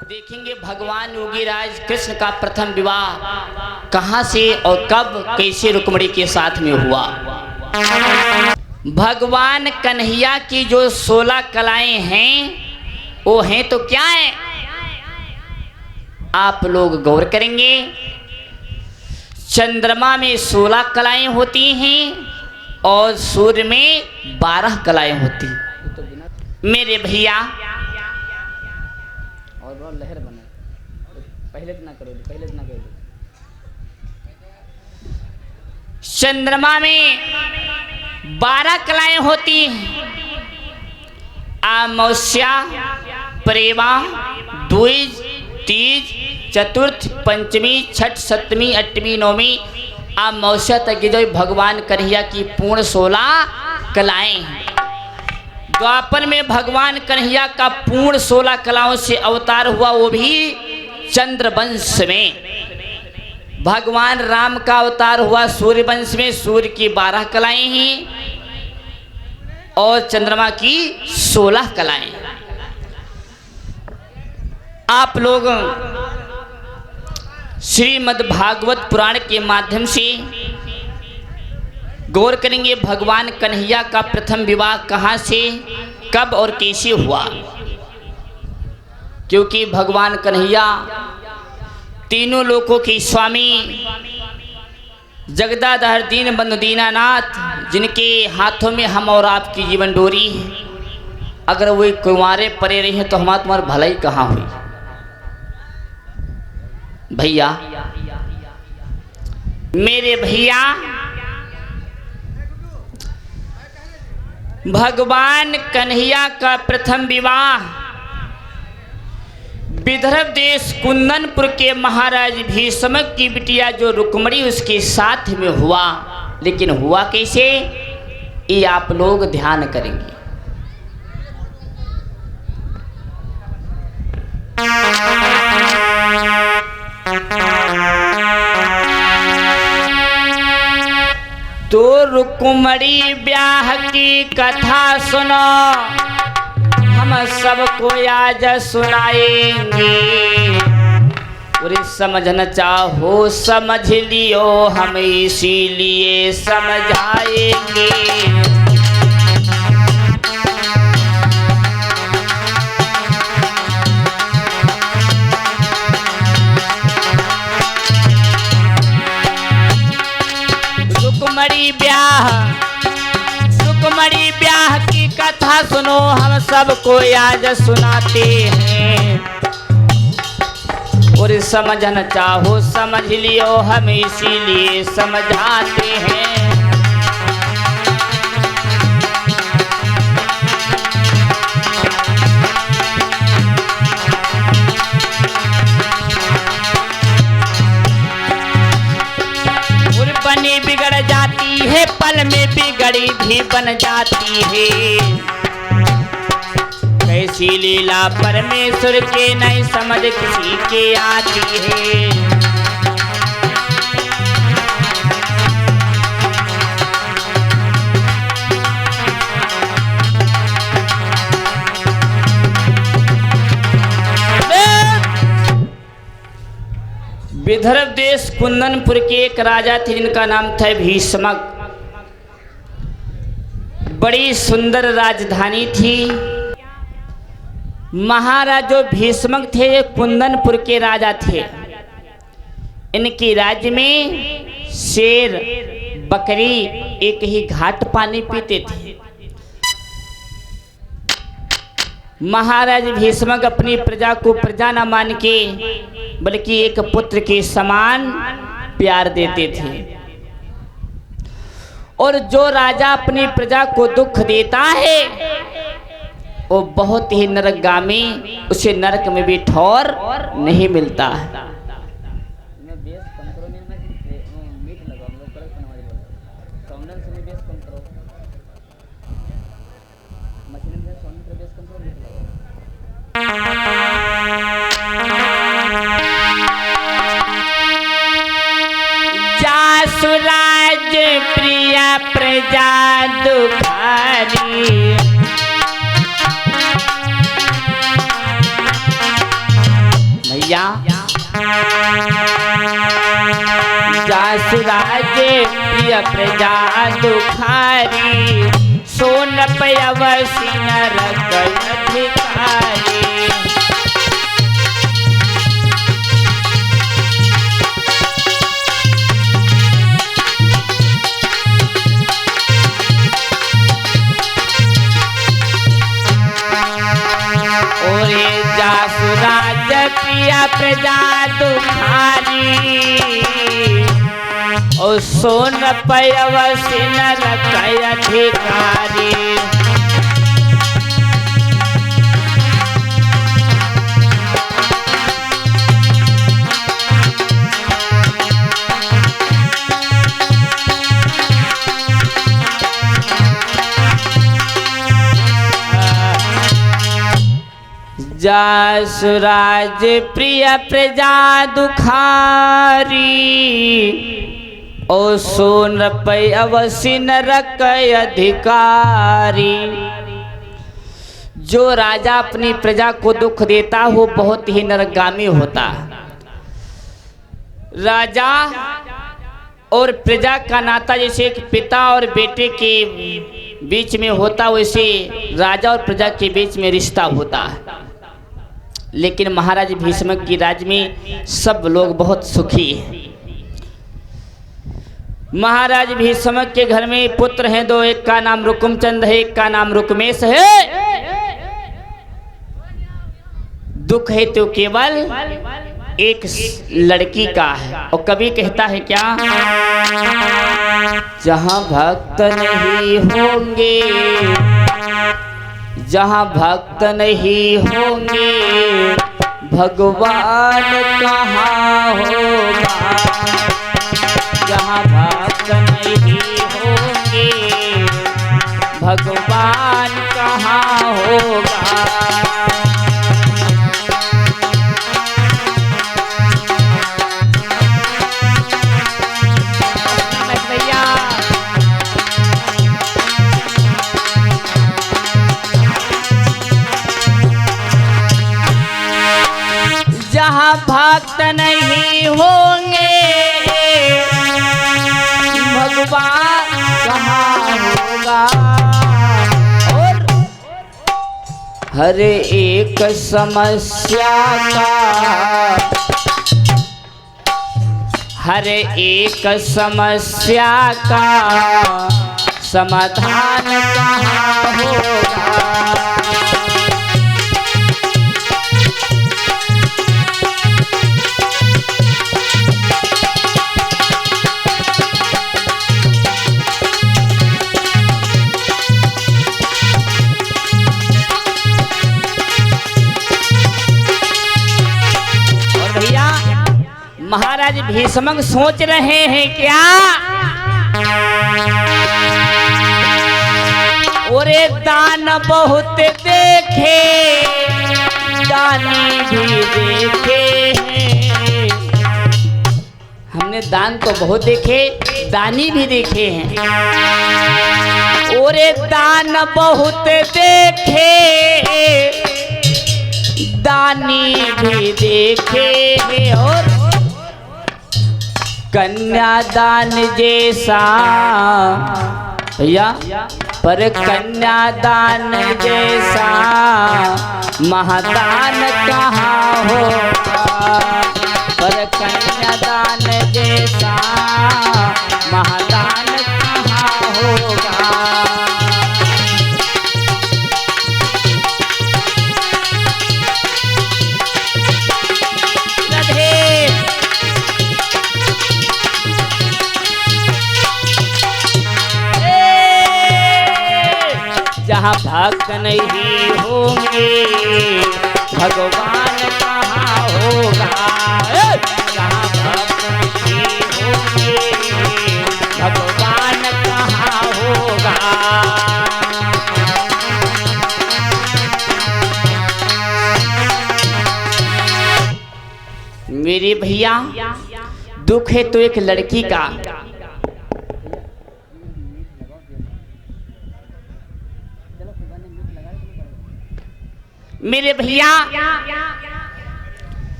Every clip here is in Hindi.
देखेंगे भगवान योगीराज कृष्ण का प्रथम विवाह कहाँ से और कब कैसे रुक्मिणी के साथ में हुआ। भगवान कन्हैया की जो 16 कलाएं हैं वो हैं तो क्या है, आप लोग गौर करेंगे। चंद्रमा में 16 कलाएं होती हैं और सूर्य में 12 कलाएं होती हैं। मेरे भैया और लहर बने पहले ना करो, पहले ना करो। चंद्रमा में 12 कलाएं होती हैं। अमावस्या, प्रेमा, द्विज, तीज, चतुर्थ, पंचमी, छठ, सप्तमी, अष्टमी, नवमी, अमावस्या तक जो भगवान कन्हैया की पूर्ण 16 कलाएं हैं। द्वापर में भगवान कन्हैया का पूर्ण 16 कलाओं से अवतार हुआ, वो भी चंद्रवंश में। भगवान राम का अवतार हुआ सूर्यवंश में, सूर्य की 12 कलाएं हैं और चंद्रमा की 16 कलाएं। आप लोग श्रीमद् भागवत पुराण के माध्यम से गौर करेंगे भगवान कन्हैया का प्रथम विवाह कहाँ से, कब और कैसे हुआ। क्योंकि भगवान कन्हैया तीनों लोकों के स्वामी, जगदाधार दीन बंधु दीनानाथ, जिनके हाथों में हम और आपकी जीवन डोरी है। अगर वो कुंवारे पड़े रहे हैं तो हमारा तुम्हारी भलाई कहाँ हुई। भैया, मेरे भैया, भगवान कन्हैया का प्रथम विवाह विदर्भ देश कुंदनपुर के महाराज भीष्म की बिटिया जो रुक्मिणी उसके साथ में हुआ। लेकिन हुआ कैसे, ये आप लोग ध्यान करेंगे। तो रुक्मिणी ब्याह की कथा सुनो, हम सबको आज सुनाएंगे। और समझना चाहो समझ लियो, हम इसीलिए समझाएंगे। रुक्मिणी ब्याह की कथा सुनो, हम सबको आज सुनाते हैं। और समझना चाहो समझ लियो, हम इसीलिए समझाते हैं। और बनी बिगड़ जाती है, पल में बिगड़ी भी बन जाती है। कैसी लीला परमेश्वर के नहीं समझ किसी के आती है। विदर्भ देश कुंदनपुर के एक राजा थे जिनका नाम था भीष्मक। बड़ी सुंदर राजधानी थी। महाराजो भीष्मक थे, ये कुंदनपुर के राजा थे। इनके राज्य में शेर, बकरी एक ही घाट पानी पीते थे। महाराज भीष्मक अपनी प्रजा को प्रजा न मान के बल्कि एक पुत्र के समान प्यार देते थे। और जो राजा अपनी प्रजा को दुख देता है वो बहुत ही नरकगामी, उसे नरक में भी ठौर नहीं मिलता है। जासुराज प्रिया प्रजा दुखारी, भैया जासुराजे प्रिय प्रजा दुखारी सोन पयवसी नरक अधिकारी। ओरे जासुराज प्रिय प्रजा दुखारी ओ सोन पयवसी नरक अधिकारी। जासुराज प्रिय प्रजा दुखारी ओ सोन पयवसी नरक अधिकारी। जो राजा अपनी प्रजा को दुख देता हो बहुत ही नरकगामी होता। राजा और प्रजा का नाता जैसे एक पिता और बेटे के बीच में होता वैसे राजा और प्रजा के बीच में रिश्ता होता है। लेकिन महाराज भीष्म की राज में सब लोग बहुत सुखी हैं। महाराज भीष्म के घर में पुत्र हैं दो, एक का नाम रुकुमचंद है, एक का नाम रुकमेश है। दुख है तो केवल एक लड़की का है। और कवि कहता है क्या, जहां भक्त नहीं होंगे, जहां भक्त नहीं होंगे भगवान कहाँ होगा। जहां भक्त नहीं होंगे भगवान कहाँ होगा। जहाँ भक्त नहीं होंगे भगवान कहाँ होगा। और हर एक समस्या का, हर एक समस्या का समाधान कहाँ होगा। महाराज भीष्म सोच रहे हैं क्या, ओरे दान बहुत देखे दानी भी देखे हैं। हमने दान तो बहुत देखे दानी भी देखे हैं। ओरे दान बहुत देखे दानी भी देखे हैं। और कन्यादान जैसा या पर कन्यादान जैसा महादान कहाँ होगा। पर कन्यादान जैसा महादान कहाँ होगा। जहाँ भक्त नहीं होंगे भगवान कहाँ होगा। जहाँ भक्त नहीं होंगे भगवान कहाँ होगा। मेरे भैया दुख है तो एक लड़की का। मेरे भैया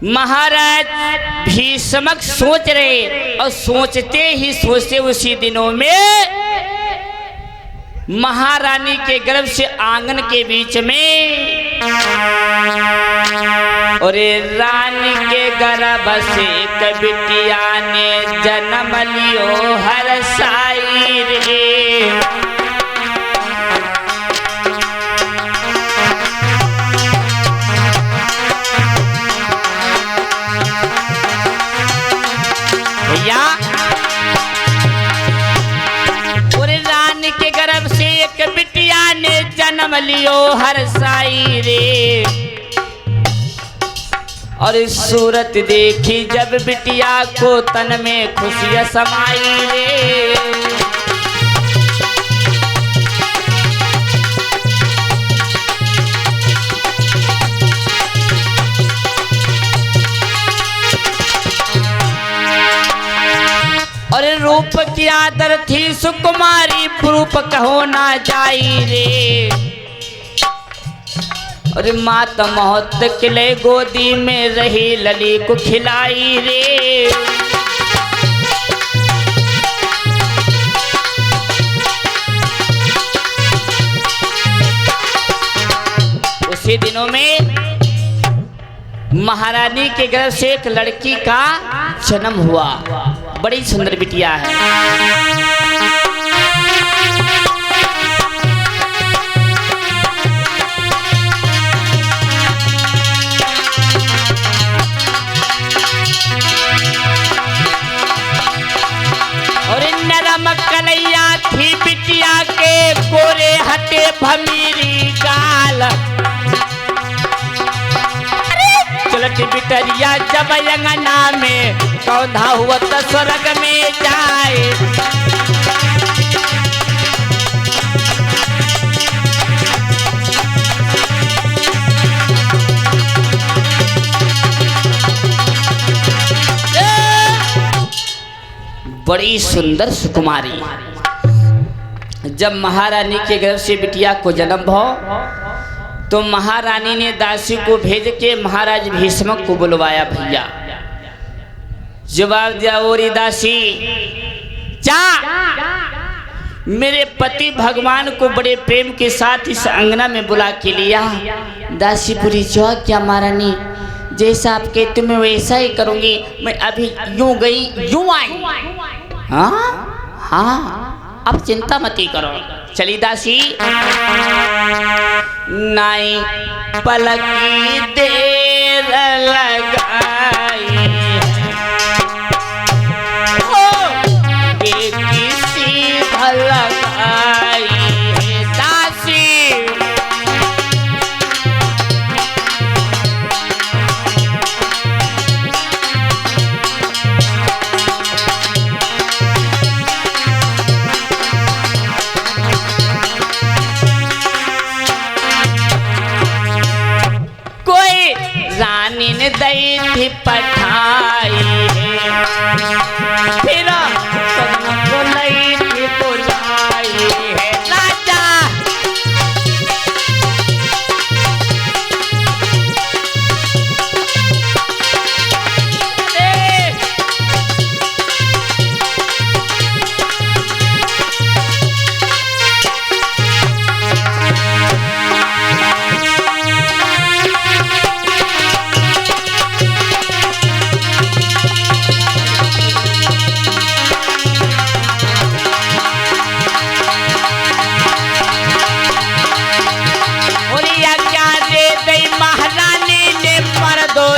महाराज भीष्मक सोच रहे और सोचते ही सोचते उसी दिनों में महारानी के गर्भ से आंगन के बीच में और रानी के गर्भ से एक बिटिया ने जन्म लियो हर साई रे। बिटिया ने जन्म लियो हर साई रे। और सूरत देखी जब बिटिया को तन में खुशियां समाई रे। और रूप की आदर थी सुकुमारी रूप कहो ना जाई रे। और मात मौत किले गोदी में रही लली को खिलाई रे। उसी दिनों में महारानी के गर्भ से एक लड़की का जन्म हुआ। बड़ी सुंदर बिटिया है। और नरम कलैया थी बिटिया के गोरे हटे भमीरी गाल। चलत बिटरिया जब अंगना में कौधा हुआ तो स्वर्ग में जाए। बड़ी सुंदर सुकुमारी। जब महारानी के गर्भ से बिटिया को जन्म हो तो महारानी ने दासी को भेज के महाराज भीष्मक को बुलवाया। भैया जवाब दिया, ओरी दासी जा मेरे पति भगवान को बड़े प्रेम के साथ इस अंगना में बुला के लिया। दासी बोली, जो क्या महारानी, जैसा आप कहते मैं वैसा ही करूंगी। मैं अभी यूं गई यूं आई। हाँ हाँ, अब चिंता मत करो। चली दासी। नाई पलकी देर लगाई किसी भलाई है दासी। कोई रानी ने दई थी पठाई है, फिर सबको लई थी बुलाई है। राजा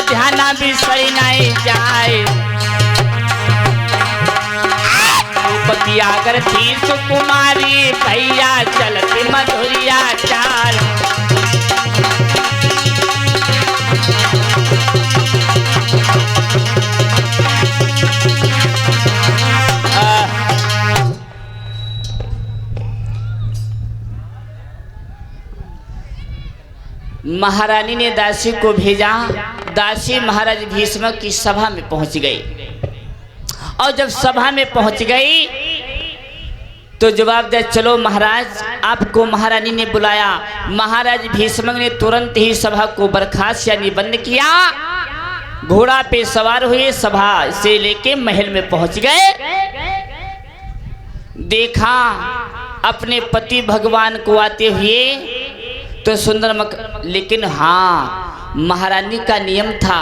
ध्याना भी सही नहीं जाए। रूपकी आगर थी सुकुमारी भैया चलती मधुरिया चाल। महारानी ने दासी को भेजा। दासी महाराज भीष्म की सभा में पहुंच गई और जब सभा में पहुंच गई तो जवाब दिया, चलो महाराज आपको महारानी ने बुलाया। महाराज भीष्म ने तुरंत ही सभा को बर्खास्त यानी बंद किया। घोड़ा पे सवार हुए, सभा से लेके महल में पहुंच गए। देखा अपने पति भगवान को आते हुए तो सुंदर लेकिन हाँ, महारानी का नियम था,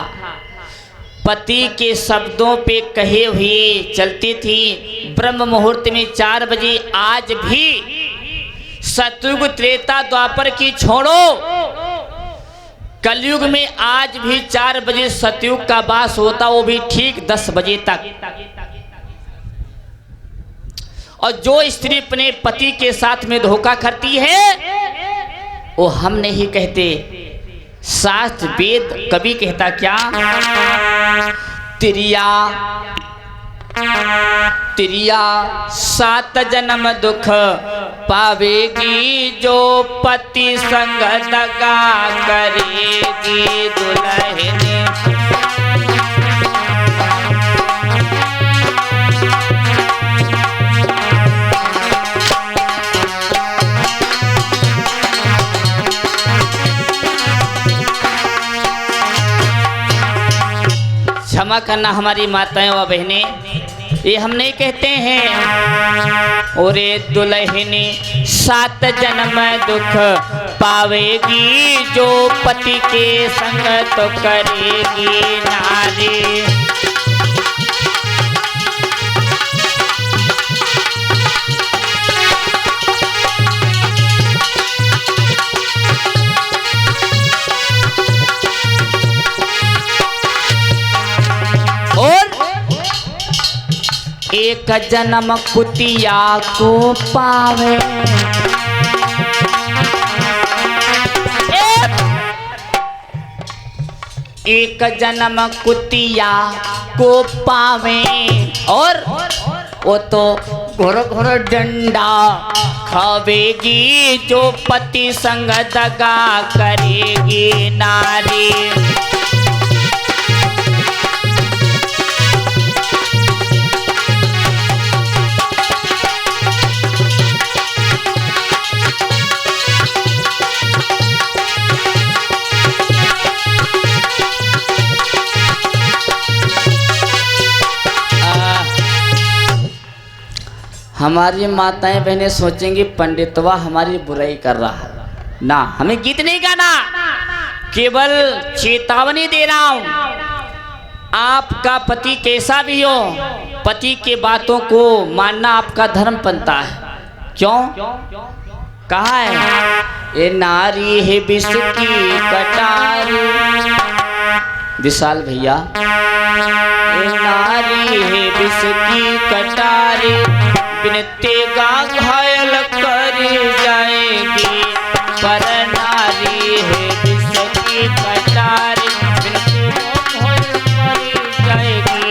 पति के शब्दों पे कहे हुए चलती थी। ब्रह्म मुहूर्त में 4 बजे, आज भी सतयुग त्रेता द्वापर की छोड़ो, कलयुग में आज भी 4 बजे सतयुग का वास होता, वो भी ठीक 10 बजे तक। और जो स्त्री अपने पति के साथ में धोखा करती है वो हम नहीं कहते, शास्त्र वेद कभी कहता क्या, तिरिया तिरिया 7 जन्म दुख पावेगी, जो पति संग दगा करेगी दुल्हन। क्षमा करना हमारी माताएं व बहनें, ये हम नहीं कहते हैं। ओरे दुल्हनी 7 जन्म दुख पावेगी, जो पति के संग तो करेगी नारी। एक जन्म कुतिया को पावे, एक जन्म कुतिया को पावे, और वो तो घोर घोर डंडा खावेगी, जो पति संग दगा करेगी नारी। हमारी माताएं बहनें सोचेंगी पंडितवा हमारी बुराई कर रहा है ना, हमें गीत नहीं गाना, केवल चेतावनी दे रहा हूं। आपका पति कैसा भी हो, पति के बातों को मानना आपका धर्म बनता है। क्यों कहा है, ये नारी है विष की कटारी, विशाल भैया, ये नारी है विष की कटारी, बिनते गा घायल कर जाएगी, पर नारी है विष की कटारी, बिनते गा घायल कर जाएगी।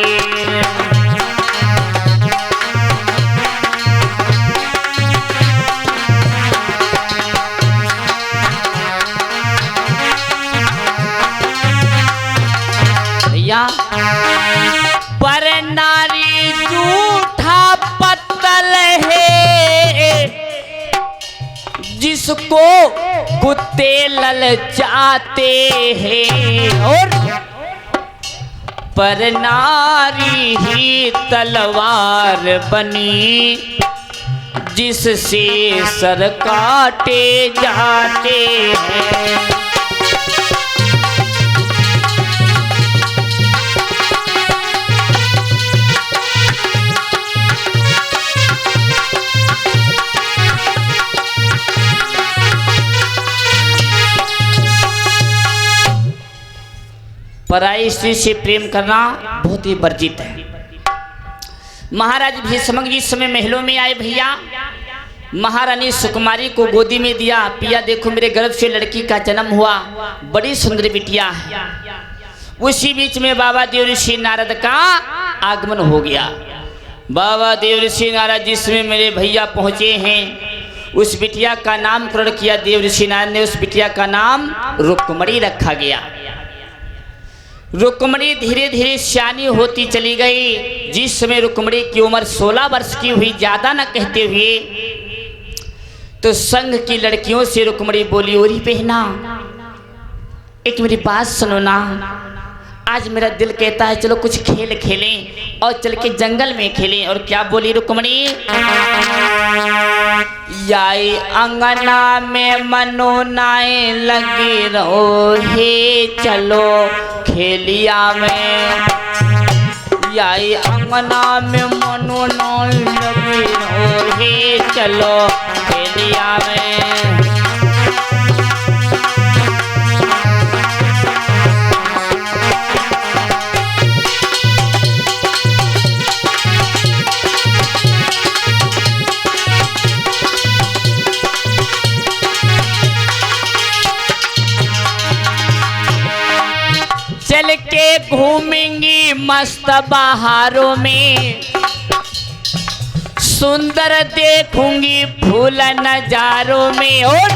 भैया, पर नारी झूठा पत्तल है, जिसको कुत्ते ललचाते हैं, और पर नारी ही तलवार बनी, जिससे सर काटे जाते हैं। पराई स्त्री से प्रेम करना बहुत ही वर्जित है। महाराज भीष्म जी समय महलों में आए भैया, महारानी सुकुमारी को गोदी में दिया, पिया देखो मेरे गर्भ से लड़की का जन्म हुआ, बड़ी सुंदर बिटिया है। उसी बीच में बाबा देव ऋषि नारद का आगमन हो गया। बाबा देव ऋषि नारद जिसमें मेरे भैया पहुंचे हैं, उस बिटिया का नामकरण किया देव ऋषि नारद ने। उस बिटिया का नाम रुक्मणी रखा गया। रुक्मणी धीरे धीरे सियानी होती चली गई। जिस समय रुक्मणी की उम्र 16 वर्ष की हुई, ज्यादा न कहते हुए, तो संघ की लड़कियों से रुक्मणी बोली, ओरी पहना, एक मेरी बात सुनो ना, आज मेरा दिल कहता है चलो कुछ खेल खेलें और चल के जंगल में खेलें। और क्या बोली रुक्मणी, याई अंगना में मनो नाए लगी रहो हे चलो खेलिया में। याई अंगना में मनो नाए लगी रहो हे चलो खेलिया में। चल के घूमेंगी मस्त बहारों में, सुंदर देखूंगी फूल नजारों में। और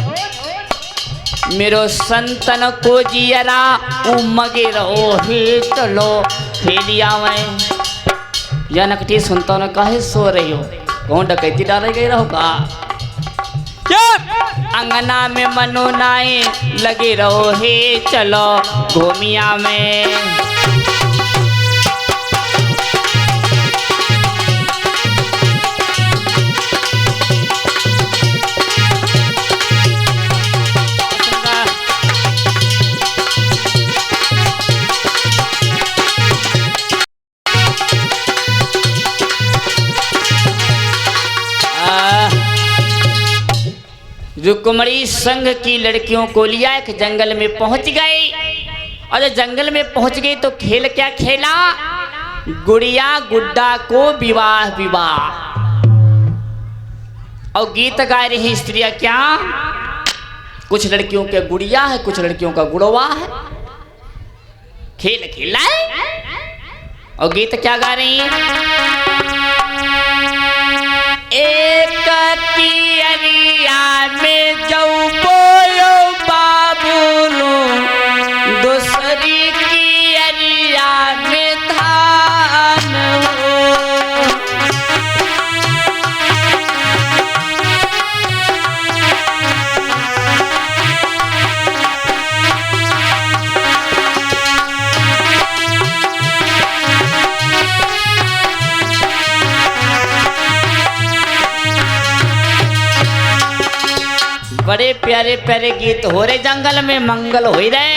मेरो संतन को जियरा उमगे रहो हे चलो खेलिया में। या नकटी सुनता न काहे सो रही हो, कौन डकैती डाले गई रहो का। अंगना में मनो नाए लगे रहो हे चलो घूमिया में। रुक्मणी संघ की लड़कियों को लिया एक जंगल में पहुंच गए। और जब जंगल में पहुंच गई तो खेल क्या खेला, गुड़िया गुड्डा को विवाह विवाह। और गीत गा रही स्त्रियां क्या, कुछ लड़कियों के गुड़िया है कुछ लड़कियों का गुड़वा है, खेल खेला है। और गीत क्या गा रही है, एक की अरिया में जाऊ बोलो बाबूलो, दूसरी की अरिया में धान हो। बड़े प्यारे प्यारे गीत हो रहे जंगल में, मंगल हो रहे।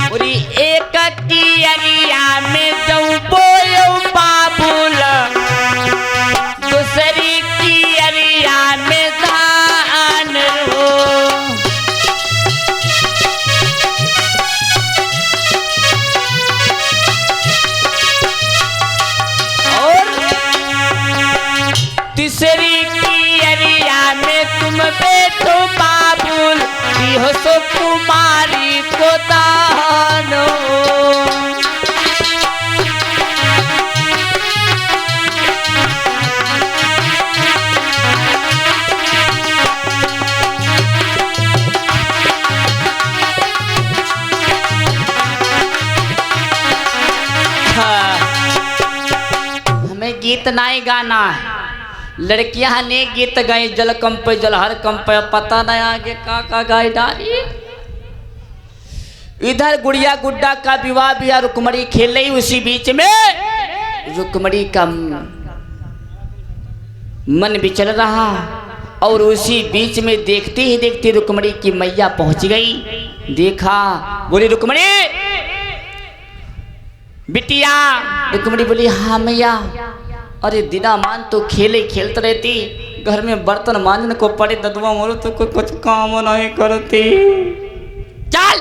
पूरी एक की अरिया में जाऊं बोलो बाबूल, दूसरी की अरिया में धान हो। और तीसरी की अरिया में तुम बैठो बाबुल, हो सो कुमारी को दानो। हमें गीत नहीं गाना है, लड़कियां ने गीत गाई जल कंप जल हर कंप, पता नहीं आगे का गाय डाली। इधर गुड़िया गुड्डा का विवाह भी रुक्मणी खेल रही, उसी बीच में रुक्मणी का मन भी चल रहा। और उसी बीच में देखते ही देखते रुक्मणी की मैया पहुंच गई। देखा, बोली रुक्मणी बिटिया। रुक्मणी बोली हाँ मैया। अरे दिना मान तो खेले खेलते रहती, घर में बर्तन मांजने को पड़े ददवा मोरो तो कोई कुछ काम नहीं करती। चल।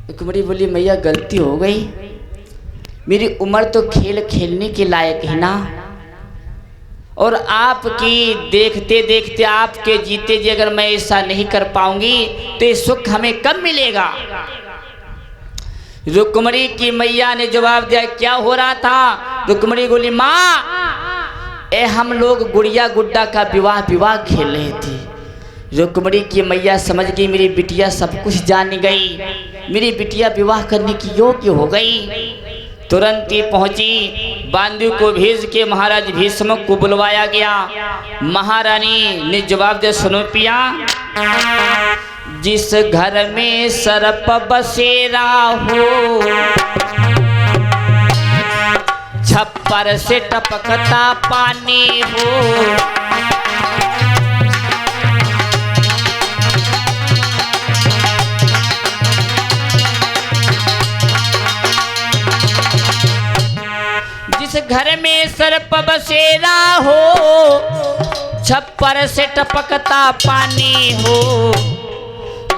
रुक्मणी बोली मैया गलती हो गई, मेरी उम्र तो खेल खेलने के लायक है ना। और आपकी देखते देखते आपके जीते जी अगर मैं ऐसा नहीं कर पाऊंगी तो ये सुख हमें कब मिलेगा। रुक्मणी की मैया ने जवाब दिया क्या हो रहा था। रुक्मणी बोली माँ ए हम लोग गुड़िया गुड्डा का विवाह खेल रहे थे। रुक्मणी की मैया समझ गई मेरी बिटिया सब कुछ जान गई, मेरी बिटिया विवाह करने की योग्य हो गई। तुरंत ही पहुंची, बांदू को भेज के महाराज भीष्म को बुलवाया गया। महारानी ने जवाब दिया सुनो पिया, जिस घर में सर्प बसेरा हो, छप्पर से टपकता पानी हो। जिस घर में सर्प बसेरा हो, छप्पर से टपकता पानी हो,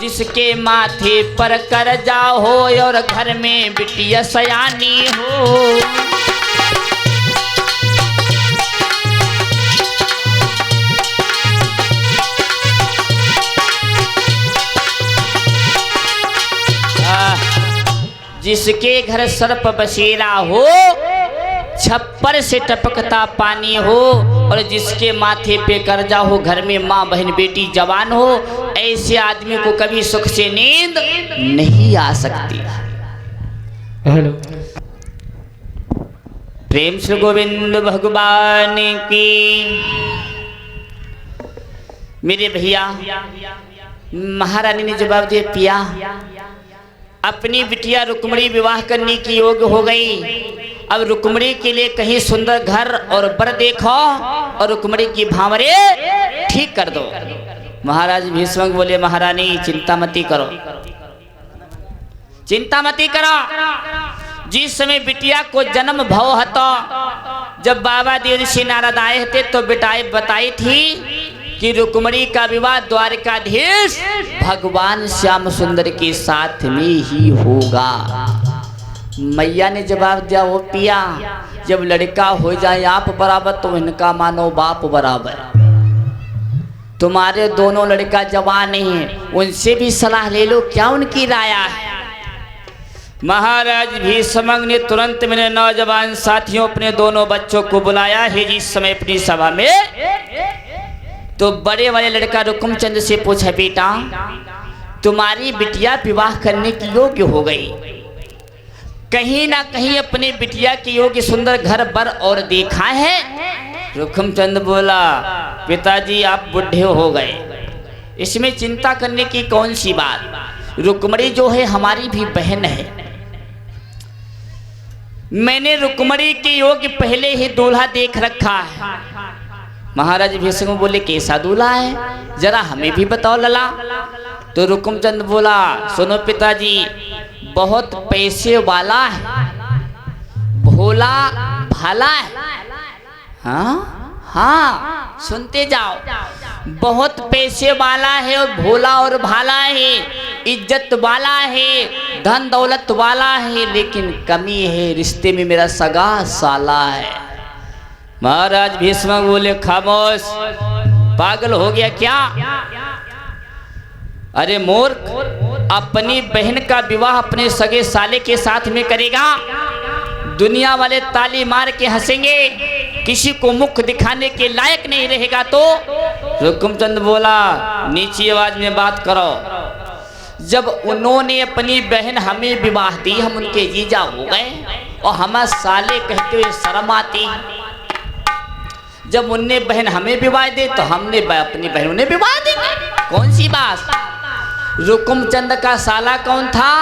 जिसके माथे पर कर्जा हो और घर में बिटिया सयानी हो। जिसके घर सर्प बसेरा हो, छप्पर से टपकता पानी हो, और जिसके माथे पे कर्जा हो, घर में माँ बहन बेटी जवान हो, ऐसे आदमी को कभी सुख से नींद नहीं आ सकती। हेलो, प्रेम से गोविंद भगवान की। मेरे भैया, महारानी ने जवाब दिया, पिया अपनी बिटिया रुक्मणी विवाह करने की योग्य हो गई। अब रुक्मणी के लिए कहीं सुंदर घर और वर देखो और रुक्मणी की भावरे ठीक कर दो। महाराज भीष्म बोले, महारानी चिंता मती करो, चिंता मती करो। जिस समय बिटिया को जन्म भव हतो, जब बाबा देव ऋषि नारद आए थे तो बिटाई बताई थी कि रुक्मणी का विवाह द्वारिकाधीश भगवान श्याम सुंदर के साथ में ही होगा। मैया ने जवाब दिया, वो पिया जब लड़का हो जाए आप बराबर तो इनका मानो बाप बराबर। तुम्हारे दोनों लड़का जवान हैं, उनसे भी सलाह ले लो, क्या उनकी राय है। महाराज भीष्म ने तुरंत मेरे नौजवान साथियों अपने दोनों बच्चों को बुलाया है जिस समय अपनी सभा में। तो बड़े वाले लड़का रुकुमचंद से पूछा, बेटा तुम्हारी बिटिया विवाह करने की योग्य हो गई, कहीं ना कहीं अपने बिटिया की योग्य सुंदर घर बर और देखा है। रुकुमचंद बोला, पिताजी आप बुढ़े हो गए, इसमें चिंता करने की कौन सी बात। रुक्मणी जो है हमारी भी बहन है, मैंने रुक्मणी के योग्य पहले ही दूल्हा देख रखा है। महाराज भीष्म बोले, कैसा दूल्हा है, जरा हमें भी बताओ लला। तो रुकुमचंद बोला, सुनो पिताजी, बहुत पैसे वाला है, भोला भाला है। हाँ हाँ सुनते जाओ, बहुत पैसे वाला है और भोला और भाला है, इज्जत वाला है, धन दौलत वाला है, लेकिन कमी है, रिश्ते में मेरा सगा साला है। महाराज भीष्म बोले, खामोश, पागल हो गया क्या। अरे मूर्ख, अपनी बहन का विवाह अपने सगे साले के साथ में करेगा, दुनिया वाले ताली मार के हंसेंगे, किसी को मुख दिखाने के लायक नहीं रहेगा। तो रुकुमचंद बोला, नीची आवाज में बात करो। जब उन्होंने अपनी बहन हमें विवाह दी, हम उनके जीजा हो गए और हमें साले कहते हुए शर्म आती। जब उनने बहन हमें विवाह दे तो हमने अपनी बहन उन्हें विवाह दी, कौन सी बात। रुकुमचंद का साला कौन था,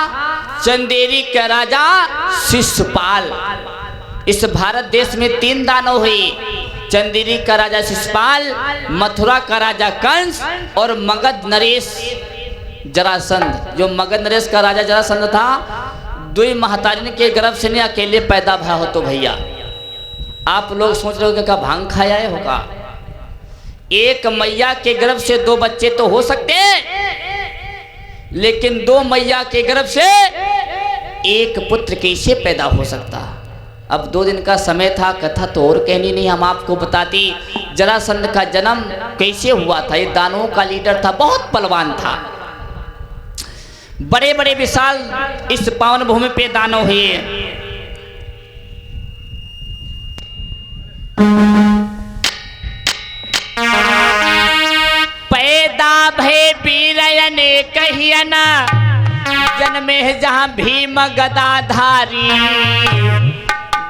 चंदेरी का राजा शिशुपाल। इस भारत देश में 3 दानव हुए, चंदेरी का राजा शिशुपाल, मथुरा का राजा कंस और मगध नरेश जरासंध। जो मगध नरेश का राजा जरासंध था, 2 महतारिन के गर्भ से नहीं अकेले पैदा भया हो। तो भैया आप लोग सोच रहे हो क्या भांग खाया है होगा। एक मैया के गर्भ से 2 बच्चे तो हो सकते, लेकिन 2 मैया के गर्भ से एक पुत्र कैसे पैदा हो सकता। अब 2 दिन का समय था, कथा तो और कहनी नहीं, हम आपको बताती जरासंध का जन्म कैसे हुआ था। ये दानवों का लीडर था, बहुत बलवान था, बड़े बड़े विशाल इस पावन भूमि पे दानव हुए। पैदा भय वीरयन कहियन, जन्मे जहाँ भीम गदाधारी,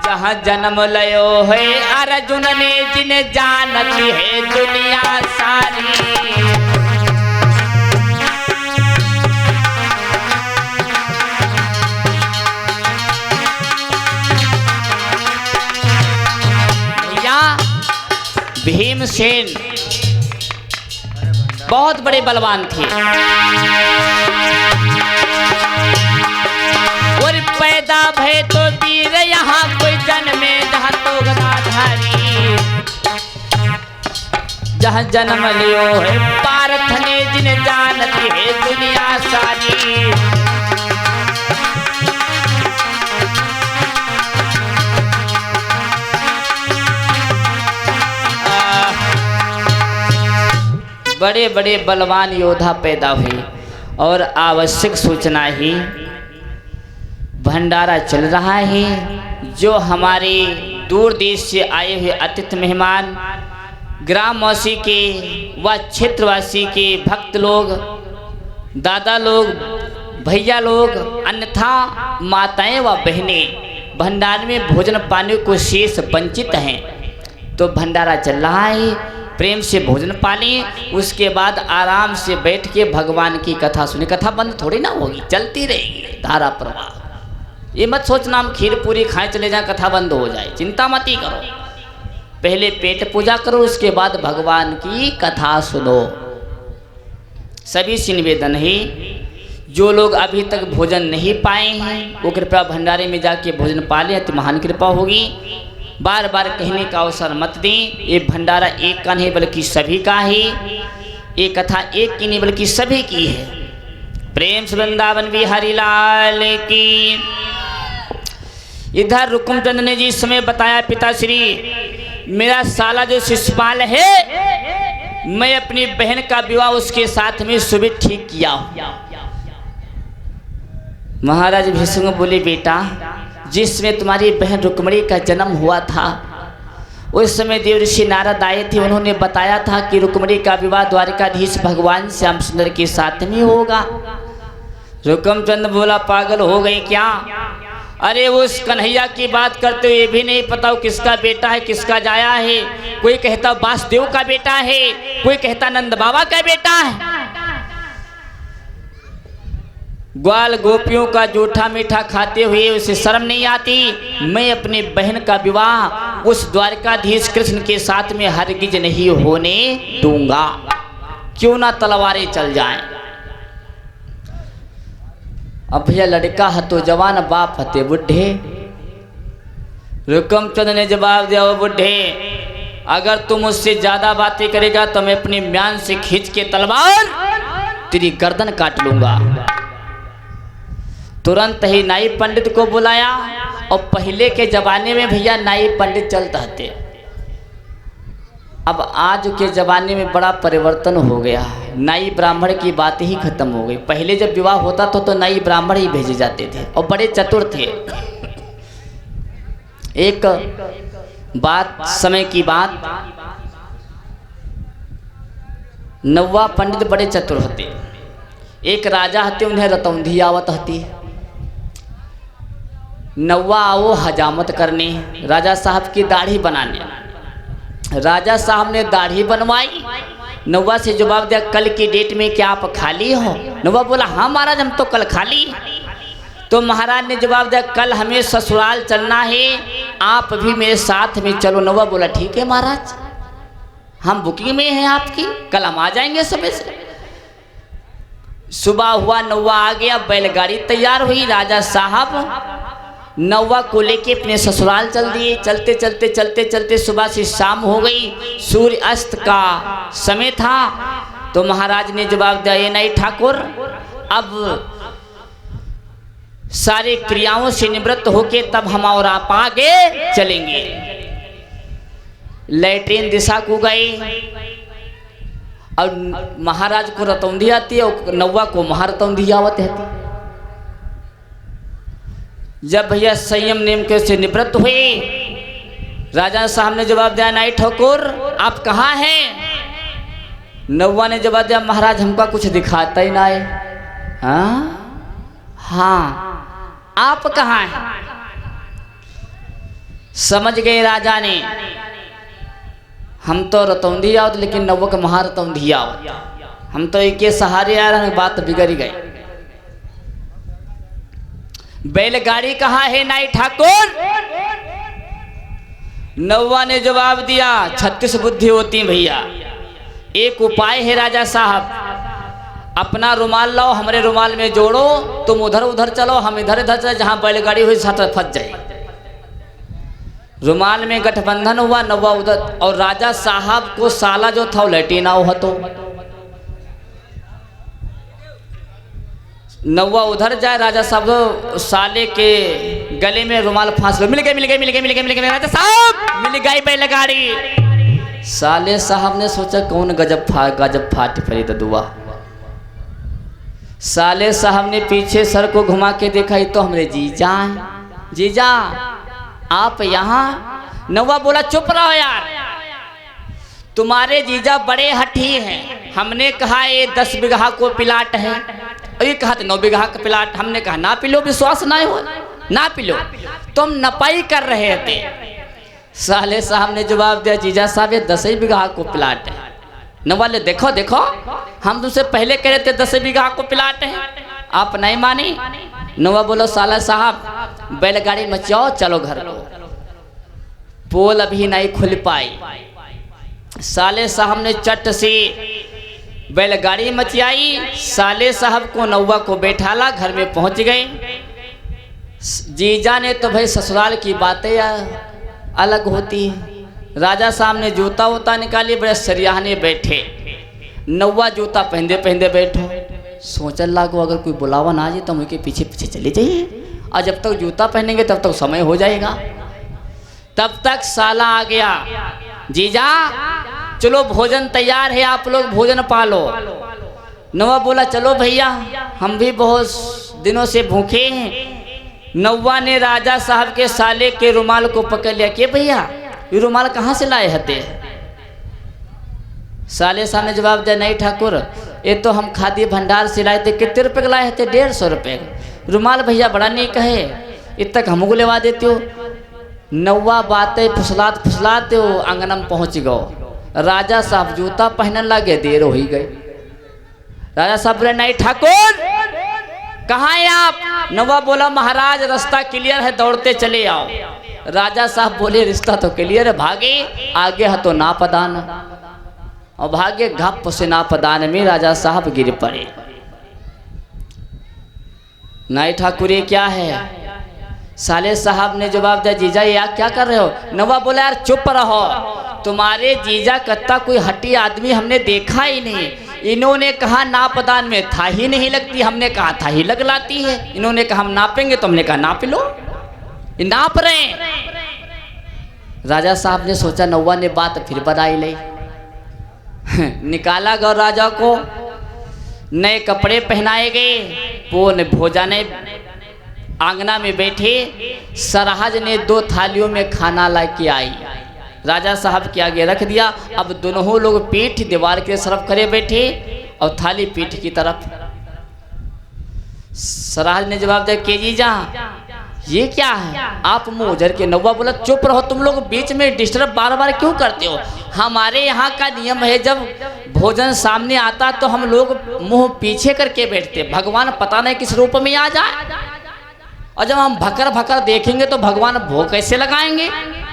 जहाँ जन्म लयो है अर्जुन ने, जिन जानती है दुनिया सारी। भीमसेन बहुत बड़े बलवान थे और पैदा भय तो वीर यहाँ कोई जन्मे जहाँ तो गदाधारी जहाँ जन्म लियो है पार्थ ने जिन जानती है दुनिया सारी। बड़े बड़े बलवान योद्धा पैदा हुए और आवश्यक सूचना ही भंडारा चल रहा है। जो हमारे दूर देश से आए हुए अतिथि मेहमान ग्रामवासी के व क्षेत्रवासी के भक्त लोग, दादा लोग, भैया लोग, अन्यथा माताएं व बहनें भंडारे में भोजन पाने को शेष वंचित हैं, तो भंडारा चल रहा है। प्रेम से भोजन पालें, उसके बाद आराम से बैठ के भगवान की कथा सुने। कथा बंद थोड़ी ना होगी, चलती रहेगी धारा प्रवाह। ये मत सोचना हम खीर पूरी खाए चले जाए कथा बंद हो जाए, चिंता मत ही करो। पहले पेट पूजा करो, उसके बाद भगवान की कथा सुनो। सभी से निवेदन है, जो लोग अभी तक भोजन नहीं पाए हैं वो कृपया भंडारे में जाके भोजन पा लें, अति महान कृपा होगी। बार बार कहने का अवसर मत दें। ये भंडारा एक का नहीं बल्कि सभी का है, ये कथा एक की नहीं बल्कि सभी की है। प्रेम से वृंदावन बिहारी लाल की। इधर रुकुमचंद ने जी इस समय बताया, पिताश्री मेरा साला जो शिशुपाल है, मैं अपनी बहन का विवाह उसके साथ में सुबह ठीक किया हूं। महाराज भीष्म बोले, बेटा जिसमें तुम्हारी बहन रुक्मणी का जन्म हुआ था उस समय देवऋषि नारद आए थे, उन्होंने बताया था कि रुक्मणी का विवाह द्वारिकाधीश भगवान श्याम सुंदर के साथ में होगा। रुकुमचंद बोला, पागल हो गए क्या? अरे उस कन्हैया की बात करते हो, ये भी नहीं पता किसका बेटा है किसका जाया है। कोई कहता वासुदेव का बेटा है, कोई कहता नंद बाबा का बेटा है। ग्वाल गोपियों का जूठा मीठा खाते हुए उसे शर्म नहीं आती? मैं अपनी बहन का विवाह उस द्वारकाधीश कृष्ण के साथ में हरगिज नहीं होने दूंगा, क्यों ना तलवारें चल जाएं। अब भैया लड़का है तो जवान, बाप हते बुढ़े। रुकुमचंद ने जवाब दिया, वो बुढ़े अगर तुम मुझसे ज्यादा बातें करेगा तो मैं अपनी म्यान से खींच के तलवार तेरी गर्दन काट लूंगा। तुरंत ही नाई पंडित को बुलाया, और पहले के जमाने में भैया नाई पंडित चलते थे। अब आज के जमाने में बड़ा परिवर्तन हो गया, नाई ब्राह्मण की बात ही खत्म हो गई। पहले जब विवाह होता था तो नाई ब्राह्मण ही भेजे जाते थे और बड़े चतुर थे। एक बात, समय की बात, नौवा पंडित बड़े चतुर होते। एक राजा हते, उन्हें रतौंधी आवत हती। नौवा आओ हजामत करने, राजा साहब की दाढ़ी बनाने। राजा साहब ने दाढ़ी बनवाई। नौवा से जवाब दिया, कल की डेट में क्या आप खाली हो? नौवा बोला, हाँ महाराज हम तो कल खाली। तो महाराज ने जवाब दिया, कल हमें ससुराल चलना है, आप भी मेरे साथ में चलो। नौवा बोला, ठीक है महाराज, हम बुकिंग में हैं आपकी, कल हम आ जाएंगे समय से। सुबह हुआ, नौवा आ गया, बैलगाड़ी तैयार हुई। राजा साहब नौवा को लेके अपने ससुराल चल दिए। चलते चलते चलते चलते सुबह से शाम हो गई, सूर्य अस्त का समय था। तो महाराज ने जवाब दिया, ये नहीं ठाकुर, अब सारे क्रियाओं से निवृत्त होके तब हम और आप आगे चलेंगे। लैट्रिन दिशा को गए, और महाराज को रतौंधी आती है और नौवा को महारतौंधी आवत है। जब भैया संयम नियम के से निवृत्त हुए, राजा साहब ने जवाब दिया, नाई ठाकुर आप कहाँ हैं? नौवा ने जवाब दिया, महाराज हमका कुछ दिखाता ही ना है। हाँ आप कहाँ हैं? समझ गए राजा ने, हम तो रतौंधी आवत लेकिन नौवा का महारतौंधी आवत, हम तो एक सहारे आ रहे, बात बिगड़ गई। बैलगाड़ी कहाँ है नाई ठाकुर? नौवा ने जवाब दिया 36 बुद्धि होती हैं भैया। एक उपाय है राजा साहब, अपना रुमाल लाओ, हमारे रुमाल में जोड़ो, तुम उधर उधर चलो, हम इधर इधर चलो, जहां बैलगाड़ी हुई साथ फंस जाए। रुमाल में गठबंधन हुआ, नौवा उधर, और राजा साहब को साला जो था लैटिना हो तो नौवा उधर जाए, राजा साहब साले के गले में रुमाल फांस लो, मिल गए मिल गए मिल गए मिल गए मिल गए राजा साहब मिल गई बैलगाड़ी। साले साहब ने सोचा कौन गजब फाट फरी तो दुआ। साले साहब ने पीछे सर को घुमा के देखा, ये तो हमरे जीजा हैं। जीजा आप यहाँ? नौवा बोला चुप रहो यार, तुम्हारे जीजा बड़े हठी हैं। हमने कहा ये 10 बीघा को प्लाट है, ये कहा 9 बीघा का प्लाट। हमने कहा ना पिलो, विश्वास ना हो ना पिलो, तुम नपाई कर रहे थे। साले साहब ने जवाब दिया जीजा साहब ये 10 बीघा को प्लाट है। नौवा ले देखो देखो, हम तुमसे पहले कह रहे थे 10 बीघा को प्लाट है, आप नहीं मानी। नौवा बोलो साला साहब बैलगाड़ी मचाओ, चलो घर को। पोल अभी नहीं खुल पाई, साले साहब ने चट से बैलगाड़ी मचाई, साले साहब को नौवा को बैठाला, घर में पहुंच गए। जीजा ने तो भाई ससुराल की बातें अलग होती है। राजा साहब ने जूता वूता निकाली, बड़े सरियाहने बैठे। नौवा जूता पहनते पहनते बैठो, सोचने लागो अगर कोई बुलावा ना आ जाए तो उनके पीछे पीछे चले जाइए, और जब तक जूता पहनेंगे तब तक समय हो जाएगा। तब तक साला आ गया, जीजा चलो भोजन तैयार है, आप लोग भोजन पालो। नौवा बोला चलो भैया, हम भी बहुत दिनों से भूखे हैं। नौवा ने राजा साहब के साले के रुमाल को पकड़ लिया, कि भैया ये रुमाल कहाँ से लाए हते? साले साहब ने जवाब दिया नहीं ठाकुर, ये तो हम खादी भंडार से लाए थे। कितने रुपए लाए थे? 150 रुपए। रुमाल भैया बड़ा नहीं कहे, इतना हमको लेवा देते हो। नौवा बातें फुसलाते हो आंगन में पहुंच गो। राजा साहब जूता पहनने लगे, देर हो ही गई। राजा साहब बोले नहीं ठाकुर कहाँ है आप? नौवा बोला महाराज रास्ता क्लियर है, दौड़ते चले आओ। राजा साहब बोले रिश्ता तो क्लियर है, भागे आगे है तो ना पदान, और भागे घप से ना पदान में राजा साहब गिर पड़े। नहीं ठाकुर ये क्या है? साले साहब ने जवाब दिया जीजा ये क्या कर रहे हो? नौवा बोला यार चुप रहो, तुम्हारे जीजा कत्ता कोई हट्टी आदमी हमने देखा ही नहीं। इन्होंने कहा नापदान में था ही नहीं लगती, हमने कहा था ही लगलाती है। इन्होंने कहा हम नापेंगे, तो हमने कहा नाप लो, ये नाप रहे। राजा साहब ने सोचा नौवा ने बात फिर बनाई ले। निकाला गौ राजा को, नए कपड़े पहनाए गए, पूर्ण भोजन आंगना में बैठे। सरहज ने 2 थालियों में खाना ला के आई, राजा साहब के आगे रख दिया। अब दोनों लोग पीठ दीवार के तरफ खड़े बैठे और थाली पीठ की तरफ। सरहज ने जवाब दिया के जीजा ये क्या है? आप मुंह उधर के। नौवा बोला चुप रहो, तुम लोग बीच में डिस्टर्ब बार बार क्यों करते हो? हमारे यहाँ का नियम है जब भोजन सामने आता तो हम लोग मुंह पीछे करके बैठते, भगवान पता नहीं किस रूप में आ जाए, और जब हम भकर भकर देखेंगे तो भगवान भोग कैसे लगाएंगे?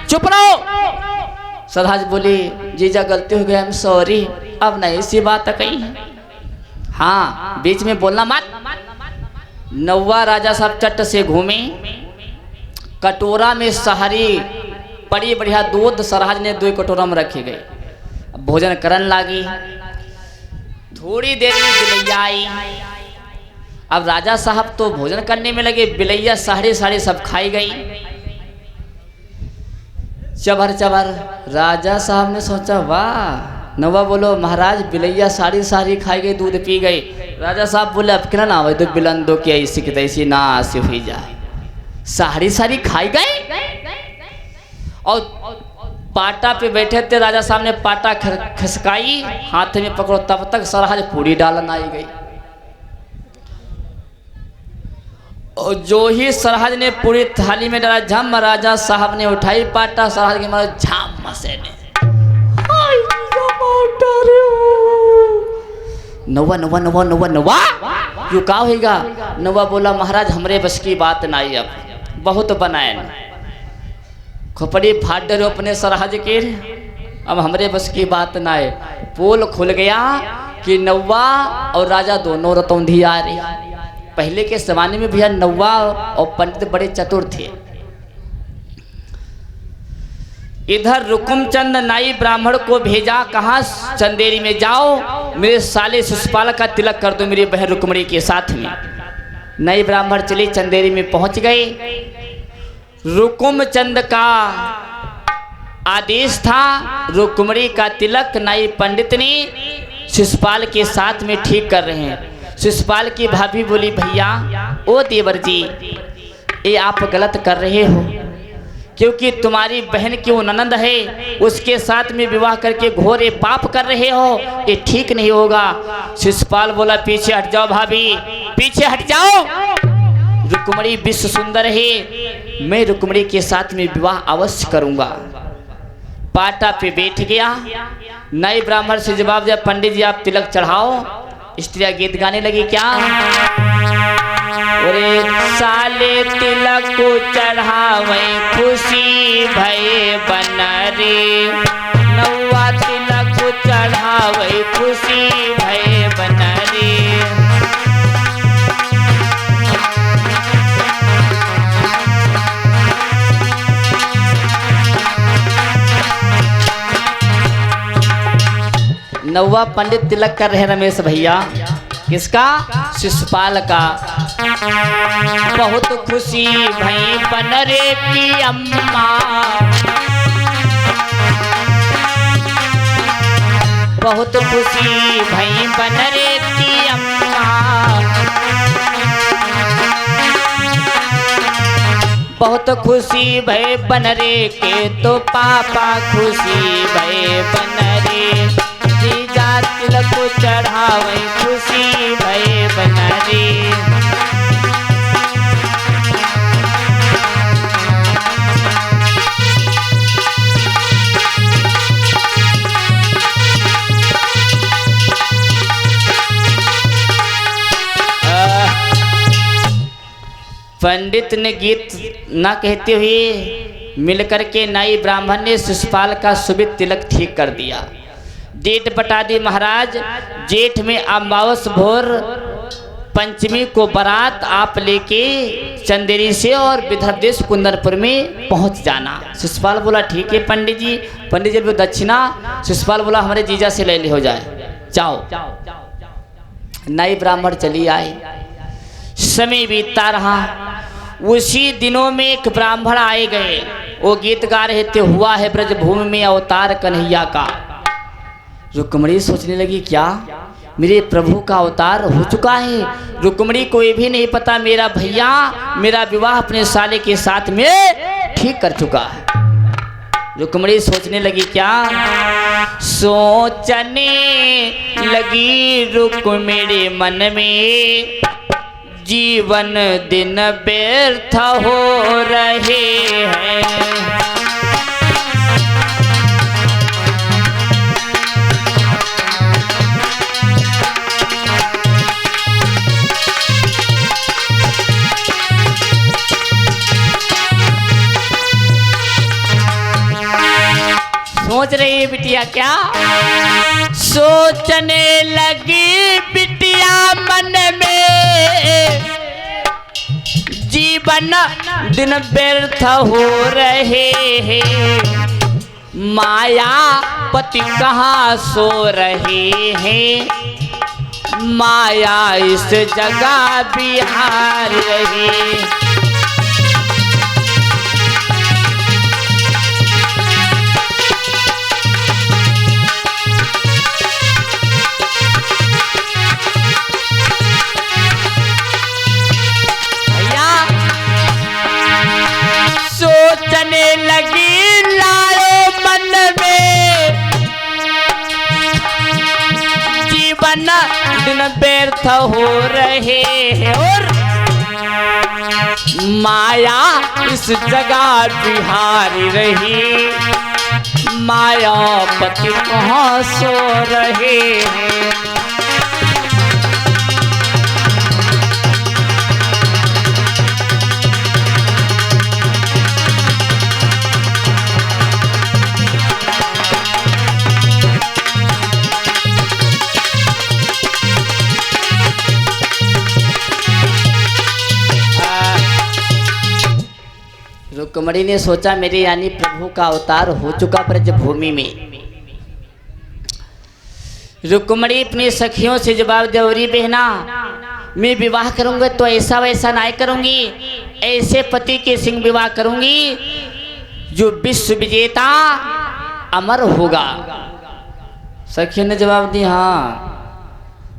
चुप रहो। सरहज बोली जीजा गलती हो गया, आई एम सॉरी, अब नहीं ऐसी बात कही है, हाँ बीच में बोलना मत। नौवा राजा साहब चट से घूमे, कटोरा में सहारी बड़ी बढ़िया दूध सरहज ने 2 कटोरा में रखे गए। भोजन करन लागी, थोड़ी देर में बिलैया आई। अब राजा साहब तो भोजन करने में लगे, बिलैया साड़ी सब खाई गई, चबर चबर। राजा साहब ने सोचा वाह। नौवा बोलो महाराज बिलैया सारी खाई गई, दूध पी गई। राजा साहब बोले अब क्या ना आवे तो बिलंदो की ऐसी की तैसी ना से हुई जाए, सारी खाई गई। और पाटा पे बैठे थे, राजा साहब ने पाटा खिसकाई, हाथ में पकड़ो, तब तक सरहज पूरी डालन आई गई। और जो ही सरहज ने पूरी थाली में डाला, झम राजा साहब ने उठाई पाटा, सरहज के मारे झाम मसे ने। नौवा यू का होगा? नौवा बोला महाराज हमरे बस की बात नहीं, अब बहुत बनाए, खोपड़ी फाट डरो अपने सरहज के। अब हमरे बस की बात ना है। पोल खुल गया कि नौवा और राजा दोनों रतौंधी आ रही। पहले के जमाने में भैया नौवा और पंडित बड़े चतुर थे। इधर रुकुमचंद नाई ब्राह्मण को भेजा, कहा चंदेरी में जाओ मेरे साले शिशुपाल का तिलक कर दो मेरी बहन रुक्मणी के साथ में। नाई ब्राह्मण चले चंदेरी में पहुंच गए। रुकुमचंद का आदेश था रुक्मणी का तिलक नाई पंडित ने शिशुपाल के साथ में ठीक कर रहे हैं। शिशुपाल की भाभी बोली भैया ओ देवर जी ये आप गलत कर रहे हो, क्योंकि तुम्हारी बहन की वो ननंद है उसके साथ में विवाह करके घोर ये पाप कर रहे हो, ये ठीक नहीं होगा। शिशुपाल बोला पीछे हट जाओ भाभी, पीछे हट जाओ। रुक्मणी विश्व सुंदर है, मैं रुक्मणी के साथ में विवाह अवश्य करूंगा। पाटा पे बैठ गया। नए ब्राह्मण से जवाब दिया पंडित जी आप तिलक चढ़ाओ। स्त्रियां गीत गाने लगी क्या, अरे साले तिलक को चढ़ावे खुशी भय बन रे, नौवा तिलक को चढ़ावे खुशी भय बन रे। नौवा पंडित तिलक कर रहे रमेश भैया, किसका? शिशुपाल का। बहुत खुशी भई बन रे की अम्मा, बहुत खुशी भई बन रे की अम्मा, बहुत खुशी भय बन रे के तो पापा खुशी भय बन रे, जीजा तिलक चढ़ावे खुशी भय बन रे। पंडित ने गीत ना कहते हुए मिलकर के नाई ब्राह्मण ने शिशुपाल का सुबित तिलक ठीक कर दिया। डेट बता दी महाराज, जेठ में अमावस भोर पंचमी को बारात आप लेके चंदेरी से और विदर्भ देश कुंदनपुर में पहुंच जाना। शिशुपाल बोला ठीक है पंडित जी। पंडित जी दक्षिणा, शिशुपाल बोला हमारे जीजा से ले ली हो जाए, जाओ। नाई ब्राह्मण चली आए। समय बीतता रहा। उसी दिनों में एक ब्राह्मण आए गए, वो गीत गा रहे थे हुआ है ब्रजभूमि में अवतार कन्हैया का। रुक्मणी सोचने लगी क्या मेरे प्रभु का अवतार हो चुका है। रुक्मणी को ये भी नहीं पता मेरा भैया मेरा विवाह अपने साले के साथ में ठीक कर चुका है। रुक्मणी सोचने लगी क्या, सोचने लगी रुक्मणी मन में जीवन दिन व्यर्थ हो रहे हैं। सोच रही है बिटिया क्या, सोचने लगी बिटिया मन में जीवन दिन व्यर्थ हो रहे हैं। माया पति कहाँ सो रहे हैं, माया इस जगह बिहार रही। सोचने लगी लाड़ो मन में जीवन दिन व्यर्थ हो रहे हैं और माया इस जगह बिहारी रही। माया पति कहाँ सो रहे हैं। रुक्मणी ने सोचा मेरे यानी प्रभु का अवतार हो चुका ब्रजभूमि में। रुक्मणी अपनी सखियों से जवाब दे, अरे बहना मैं विवाह करूंगा तो ऐसा वैसा नहीं करूंगी, ऐसे पति के सिंह विवाह करूंगी जो विश्व विजेता अमर होगा। सखियों ने जवाब दिया, हाँ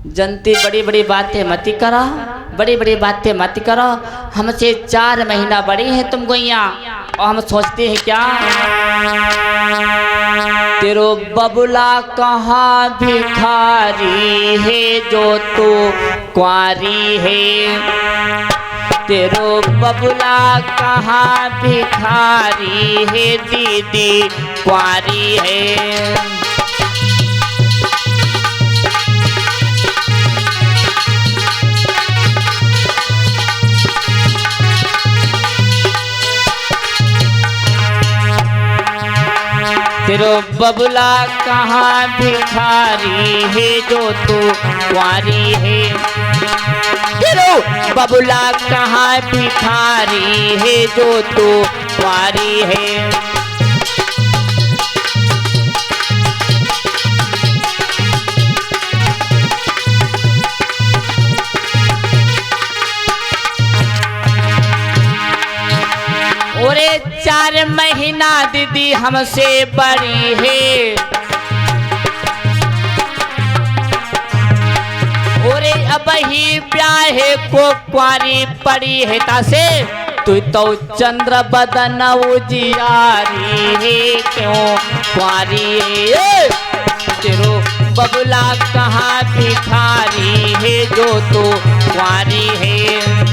जनती बड़ी बड़ी बातें मत करो, बड़ी बड़ी बातें मत करो, हमसे 4 महीना बड़ी है तुम गोइया और हम सोचते हैं क्या तेरो बबुला कहाँ भिखारी है जो तू कुंवारी है, तेरो बबुला कहाँ भिखारी है दीदी कुंवारी है। तेरो बबुला कहाँ भिखारी है जो तू कुंवारी है, तेरो बबुला कहाँ भिखारी है जो तू कुंवारी है। ओरे 4 महीना दीदी हमसे बड़ी है, ओरे अब ही ब्याहे को कुंवारी पड़ी है तासे, तू तो चंद्र बदन उजियारी है क्यों कुंवारी है, तेरो बबुला कहाँ भिखारी है जो तू कुंवारी है।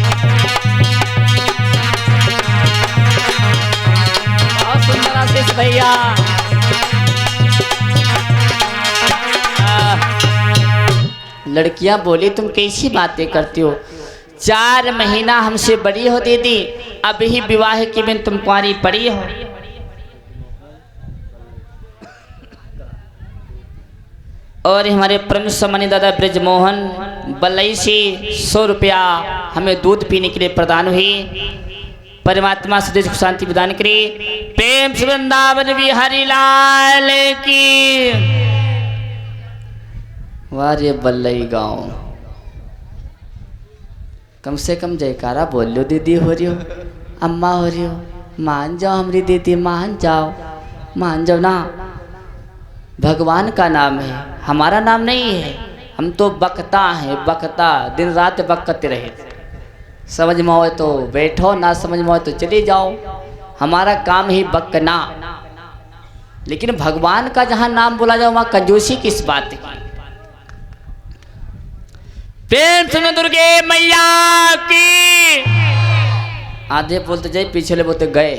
भैया लड़कियां बोली तुम कैसी बातें करती हो, 4 महीना हमसे बड़ी हो दीदी, अभी विवाह के दिन तुम कुंवारी पड़ी हो। और हमारे परम सम्मानित दादा ब्रजमोहन बलई से 100 रुपया हमें दूध पीने के लिए प्रदान हुई। परमात्मा सदैव सुख शांति प्रदान करे। प्रेम से वृंदावन बिहारी लाल की। वारे बल्लई गाँव कम से कम जयकारा बोल लो दीदी हो रही हो, अम्मा हो रही हो, मान जाओ हमारी दीदी, मान जाओ ना। भगवान का नाम है, हमारा नाम नहीं है। हम तो बकता हैं, बकता, दिन रात बकते रहे। समझ में आए तो बैठो, ना समझ में आए तो चले जाओ। हमारा काम ही बकना। लेकिन भगवान का जहां नाम बोला जाए वहां कंजूसी किस बात की। प्रेम सुनो दुर्गे मैया की। आधे बोलते जाए, पिछले बोलते गए।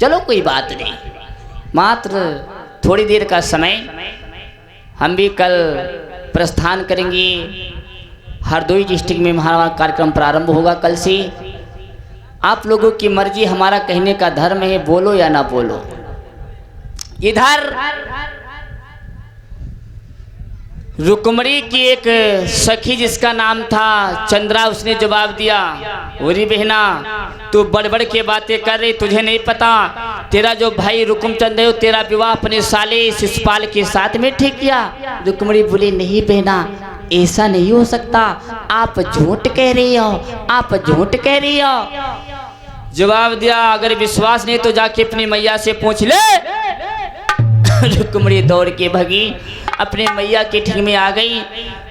चलो कोई बात नहीं, मात्र थोड़ी देर का समय। हम भी कल प्रस्थान करेंगे। हरदोई डिस्ट्रिक्ट में हमारा कार्यक्रम प्रारंभ होगा कल से। आप लोगों की मर्जी, हमारा कहने का धर्म है, बोलो या ना बोलो। इधर रुक्मणी की एक सखी जिसका नाम था चंद्रा, उसने जवाब दिया, ओरी बहना तू बड़ के बातें कर रही, तुझे नहीं पता तेरा जो भाई रुकुमचंद है तेरा विवाह अपने साले शिशुपाल के साथ में ठीक किया। रुक्मणी बोली, नहीं बहना ऐसा नहीं हो सकता, आप झूठ कह रही हो, आप झूठ कह रही हो। जवाब दिया, अगर विश्वास नहीं तो जाके अपनी मैया से पूछ ले। रुक्मणी दौड़ के भगी, अपने मैया के ठीक में आ गई।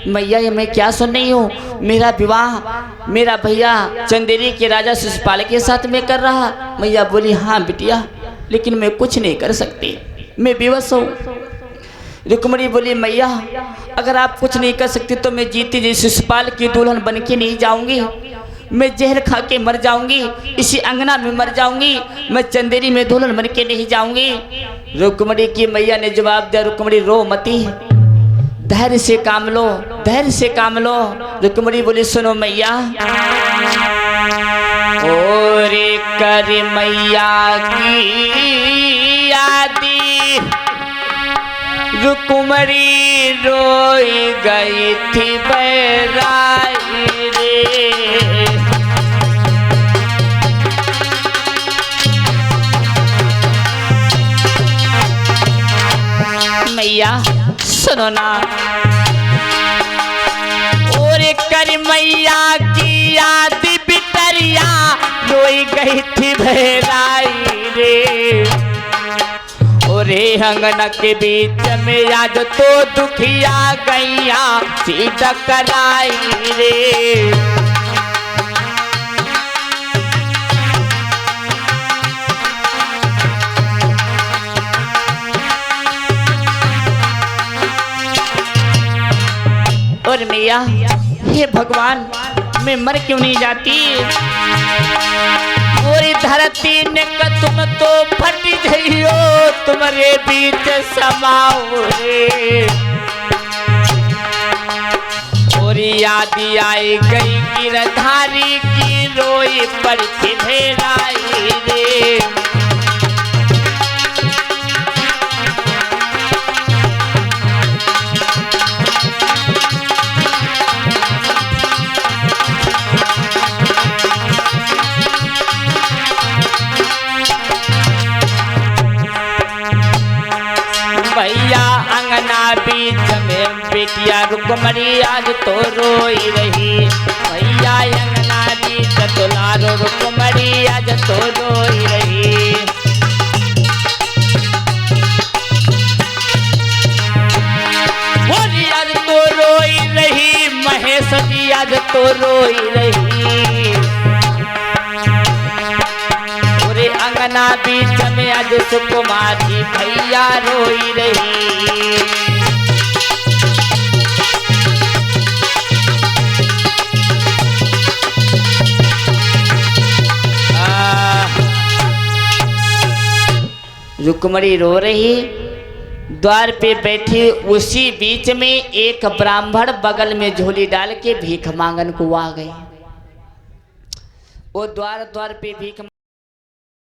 मैया ये मैं क्या सुन रही हूँ, मेरा विवाह मेरा भैया चंदेरी के राजा शिशुपाल के साथ में कर रहा। मैया बोली, हाँ बिटिया, लेकिन मैं कुछ नहीं कर सकती, मैं बेबस हूँ। रुक्मणी बोली, मैया अगर आप कुछ नहीं कर सकती तो मैं जीती जी शिशुपाल की दुल्हन बन के नहीं जाऊंगी। मैं जहर खा के मर जाऊंगी, इसी अंगना में मर जाऊंगी, मैं चंदेरी में दुल्हन बन के नहीं जाऊंगी। रुक्मणी की मैया ने जवाब दिया, रुक्मणी रो मती, धैर्य से काम लो, धैर्य से काम लो। रुक्मणी बोली, सुनो मैया, ओरे कर मैया की यादी रुक्मणी रोई गई थी बैराई रे। सुनो ना। और कर मैया की याद बिटरिया रोई गई थी बहराई रे। और अंगना के बीच में आज तो दुखिया गैया सीधा कराई रे। और मैया हे भगवान मैं मर क्यों नहीं जाती। पूरी धरती ने तुम तो फट गई हो तुम्हारे बीच समाओ रे। और याद आई गई गिरधारी की रोई पड़ती भेड़ाई रे। भैया अंगना बीच में बेटिया रुकमरी आज तो रोई रही। भैया अंगना बीच दुलारो रुकमरी आज तो रोई रही। भोली आज तो रोई रही महेश जी आज तो रोई रही। अंगना बीच में आज सुकुमारी भैया रोई रही। रुक्मणी रो रही द्वार पे बैठी। उसी बीच में एक ब्राह्मण बगल में झोली डाल के भीख मांगन को आ गए। वो द्वार पे भीख